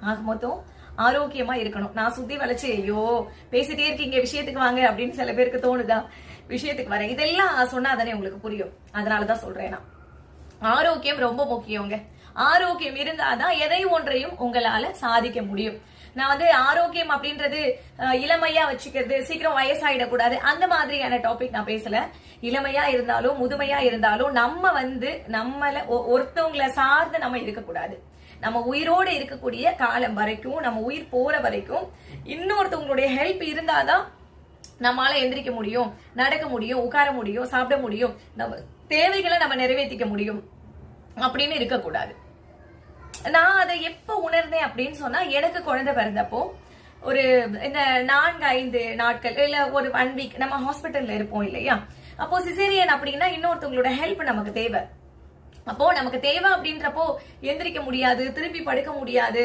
ஆக மொத்தம் ஆரோக்கியமா இருக்கணும். நான் சுத்தி வளைச்சு ஐயோ பேசிட்டே இருக்கீங்க விஷயத்துக்கு வாங்க அப்படின்னு சில பேருக்கு தோணுதா? விஷயத்துக்கு வரேன். இதெல்லாம் சொன்னா தானே உங்களுக்கு புரியும். அதனாலதான் சொல்றேன். நான் ஆரோக்கியம் ரொம்ப முக்கியங்க. ஆரோக்கியம் இருந்தாதான் எதை ஒன்றையும் உங்களால சாதிக்க முடியும். நான் ஆரோக்கியம் அப்படின்றது இளமையா வச்சுக்கிறது, சீக்கிரம் வயசாயிடக்கூடாது அந்த மாதிரியான டாபிக் நான் பேசல. இளமையா இருந்தாலும் முதுமையா இருந்தாலும் நம்ம நம்மள ஒருத்தவங்களை சார்ந்து நம்ம இருக்கக்கூடாது. நம்ம உயிரோடு இருக்கக்கூடிய காலம் வரைக்கும், நம்ம உயிர் போற வரைக்கும் இன்னொருத்தவங்களுடைய ஹெல்ப் இருந்தாதான் நம்மளால எந்திரிக்க முடியும், நடக்க முடியும், உட்கார முடியும், சாப்பிட முடியும், நம்ம தேவைகளை நம்ம நிறைவேற்றிக்க முடியும் அப்படின்னு இருக்கக்கூடாது. நான் அதை எப்ப உணர்ந்தேன் அப்படின்னு சொன்னா, எனக்கு குழந்தை பிறந்தப்போ ஒரு இந்த 4-5 நாட்கள் இல்ல ஒரு 1 வீக் நம்ம ஹாஸ்பிட்டல்ல இருப்போம் இல்லையா? அப்போ சிசேரியன் அப்படின்னா இன்னொருத்தவங்களோட ஹெல்ப் நமக்கு தேவை. அப்போ நமக்கு தேவை அப்படின்றப்போ எந்திரிக்க முடியாது, திருப்பி படுக்க முடியாது,